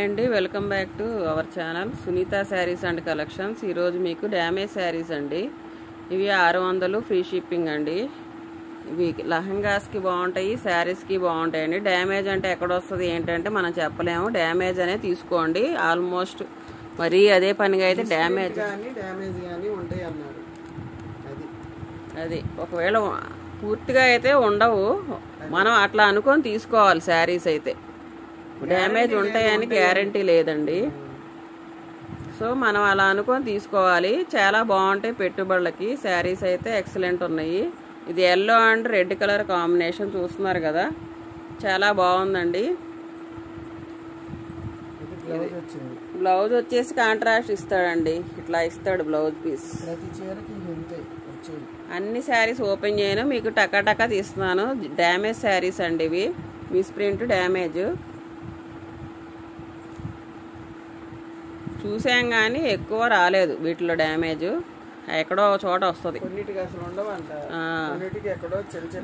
అండి welcome back to our channel Sunitha sarees and collections. ఈరోజు మీకు డ్యామేజ్ శారీస్ అండి. ఇవి 600 ఫ్రీ షిప్పింగ్ అండి. ఇవి లెహంగాస్కి బాగుంటాయి, శారీస్కి బాగుంటాయండి. డ్యామేజ్ అంటే ఎక్కడ వస్తుంది ఏంటంటే మనం చెప్పలేము. డ్యామేజ్ అనే తీసుకోండి. ఆల్మోస్ట్ మరీ అదే పనిగా అయితే డ్యామేజ్ ఉంటాయి అన్నారు. అది ఒకవేళ పూర్తిగా అయితే ఉండవు. మనం అట్లా అనుకొని తీసుకోవాలి. శారీస్ అయితే డ్యామేజ్ ఉంటాయని గ్యారంటీ లేదండి. సో మనం అలా అనుకొని తీసుకోవాలి. చాలా బాగుంటాయి పెట్టుబడులకి. శారీస్ అయితే ఎక్సలెంట్ ఉన్నాయి. ఇది yellow and red colour combination చూస్తున్నారు కదా, చాలా బాగుందండి. బ్లౌజ్ వచ్చేసి కాంట్రాస్ట్ ఇస్తాడండి, ఇట్లా ఇస్తాడు బ్లౌజ్ పీస్. అన్ని శారీస్ ఓపెన్ చేయను, మీకు టకా తీస్తున్నాను. డ్యామేజ్ శారీస్ అండి ఇవి. మిస్ ప్రింట్ డ్యామేజ్ చూసాం కానీ ఎక్కువ రాలేదు వీటిలో. డ్యామేజ్ ఎక్కడో చోట వస్తుంది,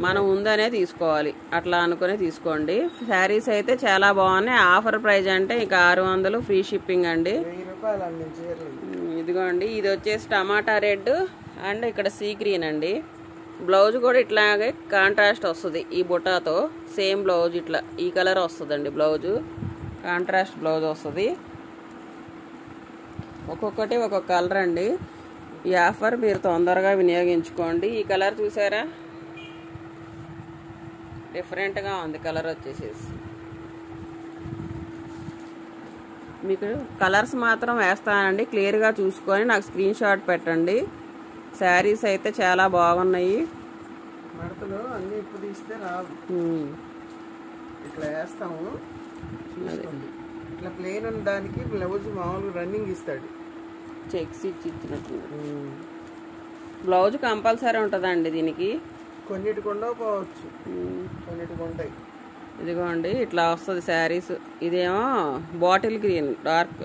మనం ఉందనే తీసుకోవాలి. అట్లా అనుకునే తీసుకోండి. శారీస్ అయితే చాలా బాగున్నాయి. ఆఫర్ ప్రైస్ అంటే ఇంకా 600 ఫ్రీ షిప్పింగ్ అండి. ఇదిగోండి, ఇది వచ్చేసి టమాటా రెడ్ అండ్ ఇక్కడ సీ గ్రీన్ అండి. బ్లౌజ్ కూడా ఇట్లాగే కాంట్రాస్ట్ వస్తుంది. ఈ బుటాతో సేమ్ బ్లౌజ్ ఇట్లా ఈ కలర్ వస్తుందండి. బ్లౌజు కాంట్రాస్ట్ బ్లౌజ్ వస్తుంది. ఒక్కొక్కటి ఒక్కొక్క కలర్ అండి. ఈ ఆఫర్ మీరు తొందరగా వినియోగించుకోండి. ఈ కలర్ చూసారా, డిఫరెంట్గా ఉంది కలర్ వచ్చేసేసి. మీకు కలర్స్ మాత్రం వేస్తానండి, క్లియర్గా చూసుకొని నాకు స్క్రీన్ షాట్ పెట్టండి. శారీస్ అయితే చాలా బాగున్నాయి. మడతలు అన్ని ఇప్పుడు తీస్తే రావు, ఇట్లా వేస్తాము. ఇట్లా ప్లేన్ ఉన్న దానికి బ్లౌజ్ మామూలుగా రన్నింగ్ ఇస్తాడు, చెక్స్ ఇచ్చినట్టు. బ్లౌజ్ కంపల్సరీ ఉంటుందండి దీనికి. కొన్నిటికి ఉండకపోవచ్చు, కొన్నిటికి ఉంటాయి. ఇదిగోండి ఇట్లా వస్తుంది శారీస్. ఇదేమో బాటిల్ గ్రీన్ డార్క్,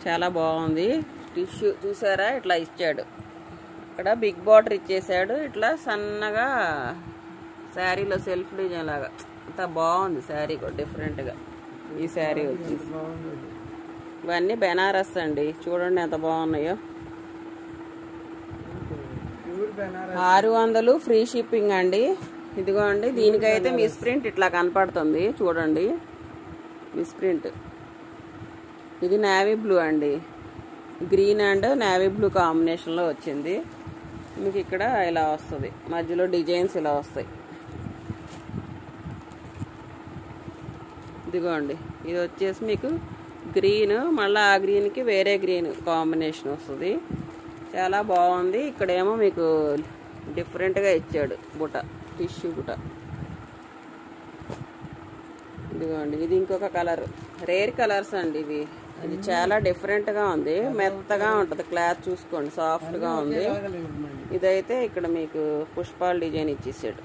చాలా బాగుంది. టిష్యూ చూసారా ఇట్లా ఇచ్చాడు. ఇక్కడ బిగ్ బార్డర్ ఇచ్చేసాడు. ఇట్లా సన్నగా శారీలో సెల్ఫ్ డిజైన్ లాగా అంత బాగుంది. శారీ కూడా డిఫరెంట్గా. ఈ శారీ వచ్చేసి ఇవన్నీ బెనారస్ అండి. చూడండి ఎంత బాగున్నాయో. 600 ఫ్రీ షిప్పింగ్ అండి. ఇదిగోండి, దీనికైతే మిస్ ప్రింట్ ఇట్లా కనపడుతుంది చూడండి. మిస్ ప్రింట్ ఇది నేవీ బ్లూ అండి. గ్రీన్ అండ్ నేవీ బ్లూ కాంబినేషన్లో వచ్చింది. మీకు ఇక్కడ ఇలా వస్తుంది, మధ్యలో డిజైన్స్ ఇలా వస్తాయి. ఇదిగోండి, ఇది వచ్చేసి మీకు గ్రీన్, మళ్ళీ ఆ గ్రీన్కి వేరే గ్రీన్ కాంబినేషన్ వస్తుంది. చాలా బాగుంది. ఇక్కడేమో మీకు డిఫరెంట్గా ఇచ్చాడు బుట్ట, టిష్యూ బుట్ట. ఇదిగోండి, ఇది ఇంకొక కలర్. రేర్ కలర్స్ అండి ఇవి. అది చాలా డిఫరెంట్గా ఉంది, మెత్తగా ఉంటుంది. క్లాత్ చూసుకోండి, సాఫ్ట్గా ఉంది. ఇదైతే ఇక్కడ మీకు పుష్పాల డిజైన్ ఇచ్చేసాడు.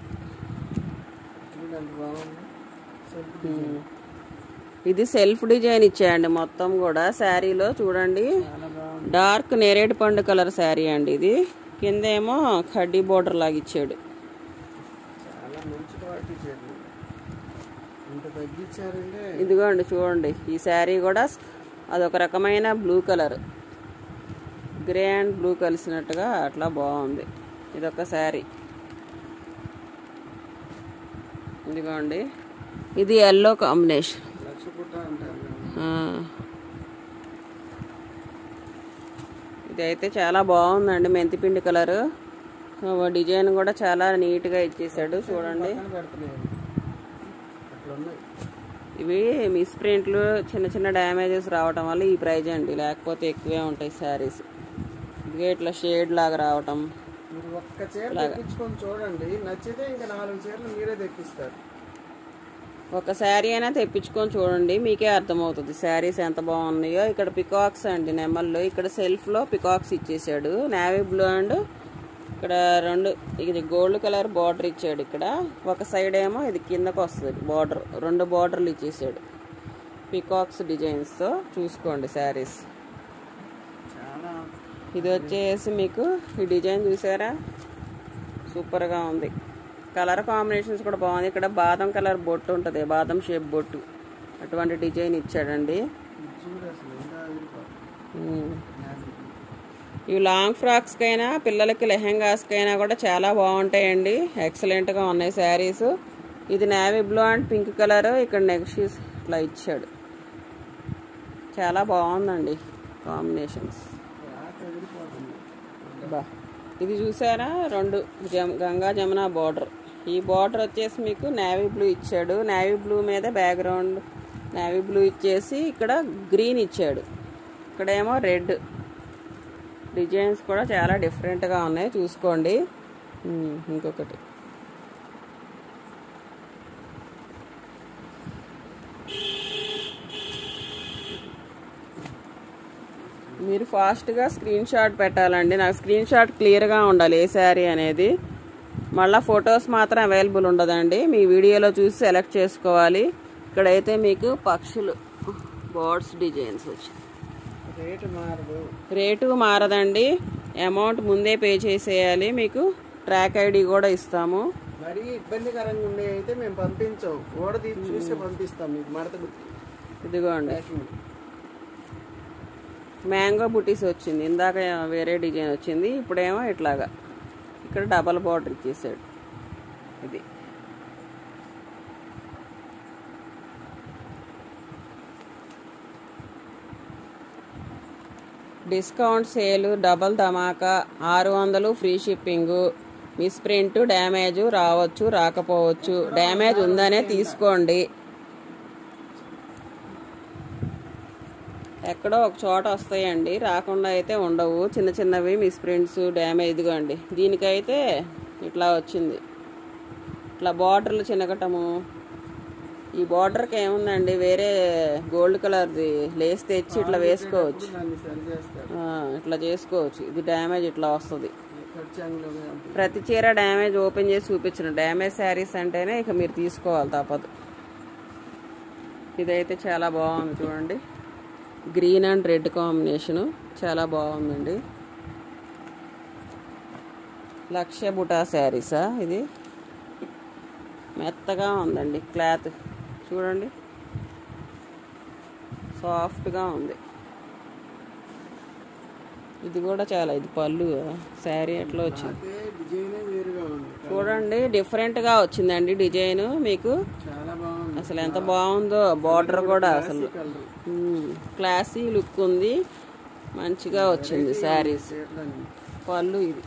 ఇది సెల్ఫ్ డిజైన్ ఇచ్చాయండి మొత్తం కూడా శారీలో. చూడండి, డార్క్ నేరేడు పండు కలర్ శారీ అండి ఇది. కింద ఏమో కడ్డీ బోర్డర్ లాగా ఇచ్చాడు. ఇదిగోండి చూడండి, ఈ శారీ కూడా అదొక రకమైన blue colour, grey and blue కలిసినట్టుగా అట్లా బాగుంది. ఇదొక శారీ. ఇదిగోండి, ఇది ఎల్లో కాంబినేషన్. ఇదైతే చాలా బాగుందండి, మెంతిపిండి కలర్. డిజైన్ కూడా చాలా నీట్గా ఇచ్చేసాడు చూడండి. ఇవి మిస్ ప్రింట్లు చిన్న చిన్న డ్యామేజెస్ రావటం వల్ల ఈ ప్రైజ్ అండి, లేకపోతే ఎక్కువే ఉంటాయి శారీస్. ఇదిగే ఇట్లా షేడ్ లాగా రావటం. ఒక్క చీర తెప్పించుకొని చూడండి, నచ్చితే ఇంకా 4 చీరలు మీరే తెప్పిస్తారు. ఒక శారీ అయినా తెప్పించుకొని చూడండి, మీకే అర్థమవుతుంది శారీస్ ఎంత బాగున్నాయో. ఇక్కడ పికాక్స్ అండి, నెమల్లో. ఇక్కడ సెల్ఫ్లో పికాక్స్ ఇచ్చేసాడు. నేవీ బ్లూ అండ్ ఇక్కడ ఇది గోల్డ్ కలర్ బార్డర్ ఇచ్చాడు. ఇక్కడ ఒక సైడ్ ఏమో ఇది కిందకు వస్తుంది బార్డర్. 2 బార్డర్లు ఇచ్చేసాడు పికాక్స్ డిజైన్స్తో. చూసుకోండి శారీస్. ఇది వచ్చేసి మీకు ఈ డిజైన్ చూసారా, సూపర్గా ఉంది. కలర్ కాంబినేషన్స్ కూడా బాగుంది. ఇక్కడ బాదం కలర్ బొట్టు ఉంటుంది, బాదం షేప్ బొట్టు, అటువంటి డిజైన్ ఇచ్చాడండి. చూడు అసలు ఎంత అదిరిపోతుంది. ఉమ్. ఇవి లాంగ్ ఫ్రాక్స్కైనా పిల్లలకి లెహెంగాస్కైనా కూడా చాలా బాగుంటాయండి. ఎక్సలెంట్గా ఉన్నాయి శారీస్. ఇది navy blue and pink colour. ఇక్కడ నెక్స్ట్ ఇట్లా ఇచ్చాడు. చాలా బాగుందండి కాంబినేషన్స్. క్లాత్ అదిరిపోతుంది. బా ఇది చూసారా, 2 గంగా జమున బార్డర్. ఈ బార్డర్ వచ్చేసి మీకు నేవీ బ్లూ ఇచ్చాడు. నేవీ బ్లూ మీద బ్యాక్గ్రౌండ్ నేవీ బ్లూ ఇచ్చేసి ఇక్కడ గ్రీన్ ఇచ్చాడు. ఇక్కడేమో రెడ్. డిజైన్స్ కూడా చాలా డిఫరెంట్గా ఉన్నాయి, చూసుకోండి. ఇంకొకటి మీరు ఫాస్ట్గా స్క్రీన్ షాట్ పెట్టాలండి. నాకు స్క్రీన్ షాట్ క్లియర్గా ఉండాలి ఏ శారీ అనేది. మళ్ళీ ఫొటోస్ మాత్రం అవైలబుల్ ఉండదండి, మీ వీడియోలో చూసి సెలెక్ట్ చేసుకోవాలి. ఇక్కడైతే మీకు పక్షులు బర్డ్స్ డిజైన్స్ వచ్చాయి. రేటు మారదు. రేటు మారదండి, అమౌంట్ ముందే పే చేసేయాలి. మీకు ట్రాక్ ఐడి కూడా ఇస్తాము. మరీ ఇబ్బందికరంగా ఉండే అయితే మేము పంపించాం, ఓడ తీసి చూసి పంపిస్తాం మీకు మడత బుట్టి. ఇదిగోండి మ్యాంగో బుటీస్ వచ్చింది. ఇందాక వేరే డిజైన్ వచ్చింది, ఇప్పుడేమో ఇట్లాగా ఇక్కడ డబల్ బార్డర్ ఇచ్చేసాడు. ఇది డిస్కౌంట్ సేల్, డబల్ ధమాకా, 600 free shipping. Miss print damage రావచ్చు రాకపోవచ్చు. డ్యామేజ్ ఉందనే తీసుకోండి. ఎక్కడో ఒక చోట వస్తాయండి, రాకుండా అయితే ఉండవు. చిన్న చిన్నవి మిస్ ప్రింట్స్ డ్యామేజ్. ఇదిగోండి దీనికైతే ఇట్లా వచ్చింది, ఇట్లా బార్డర్లు చిన్నగటము. ఈ బార్డర్కి ఏముందండి, వేరే గోల్డ్ కలర్ది లేస్ తెచ్చి ఇట్లా వేసుకోవచ్చు, ఇట్లా చేసుకోవచ్చు. ఇది డ్యామేజ్ ఇట్లా వస్తుంది. ప్రతి చీర డ్యామేజ్ ఓపెన్ చేసి చూపించిన. డ్యామేజ్ శారీస్ అంటేనే ఇక మీరు తీసుకోవాలి, తప్పదు. ఇదైతే చాలా బాగుంది చూడండి, గ్రీన్ అండ్ రెడ్ కాంబినేషను చాలా బాగుందండి. లక్ష బుటా శారీసా ఇది? మెత్తగా ఉందండి క్లాత్, చూడండి సాఫ్ట్గా ఉంది. ఇది కూడా చాలా, ఇది పళ్ళు శారీ ఎట్లా వచ్చింది చూడండి, డిఫరెంట్గా వచ్చిందండి డిజైన్. మీకు అసలు ఎంత బాగుందో, బార్డర్ కూడా అసలు క్లాసీ లుక్ ఉంది, మంచిగా వచ్చింది శారీస్. పళ్ళు ఇది.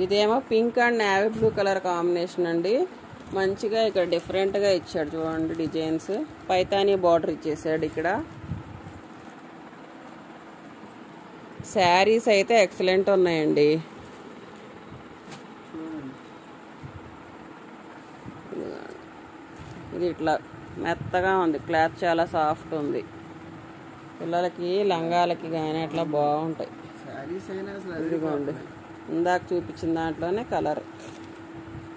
ఇదేమో pink and navy blue colour combination అండి. మంచిగా ఇక్కడ డిఫరెంట్గా ఇచ్చాడు చూడండి డిజైన్స్. పైతానీ బార్డర్ ఇచ్చేసాడు ఇక్కడ. శారీస్ అయితే ఎక్సలెంట్ ఉన్నాయండి. ఇది ఇట్లా మెత్తగా ఉంది, క్లాత్ చాలా సాఫ్ట్ ఉంది. పిల్లలకి లంగాలకి కానీ అట్లా బాగుంటాయి. ఇదిగోండి ఇందాక చూపించిన దాంట్లోనే కలర్,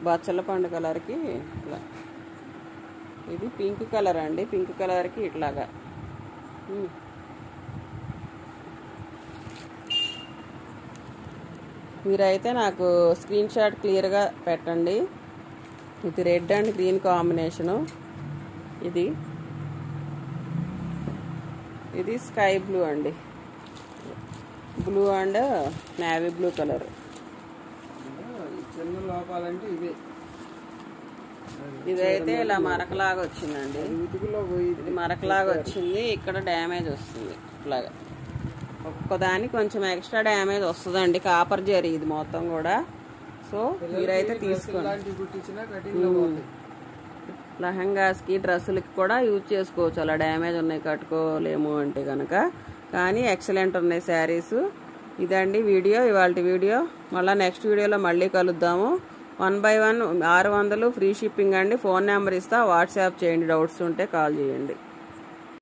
బచ్చల పండు కలర్కి ఇట్లా. ఇది పింక్ కలర్ అండి, పింక్ కలర్కి ఇట్లాగా. మీరైతే నాకు స్క్రీన్ షాట్ క్లియర్గా పెట్టండి. ఇది రెడ్ అండ్ గ్రీన్ కాంబినేషను. ఇది స్కై బ్లూ అండి, blue and navy blue colour. చిన్న లోపాలంటే ఇదే. ఇదైతే ఇలా మరకలాగా వచ్చిందండి, ఇది మరకలాగా వచ్చింది. ఇక్కడ డ్యామేజ్ వస్తుంది ఇట్లాగా, ఒక్కదానికి కొంచెం ఎక్స్ట్రా డ్యామేజ్ వస్తుందండి. కాపర్ జరీ ఇది మొత్తం కూడా. సో మీరైతే తీసుకోండి. లెహంగాస్కి డ్రెస్సులకి కూడా యూజ్ చేసుకోవచ్చు. అలా డ్యామేజ్ ఉన్నాయి కట్టుకోలేము అంటే కనుక. కానీ ఎక్సలెంట్ ఉన్నాయి శారీస్. ఇదండి వీడియో, ఇవాళ వీడియో. మళ్ళీ నెక్స్ట్ వీడియోలో మళ్ళీ కలుద్దాము. 1 by 1 600 ఫ్రీ షిప్పింగ్ అండి. ఫోన్ నెంబర్ ఇస్తా, వాట్సాప్ చేయండి. డౌట్స్ ఉంటే కాల్ చేయండి.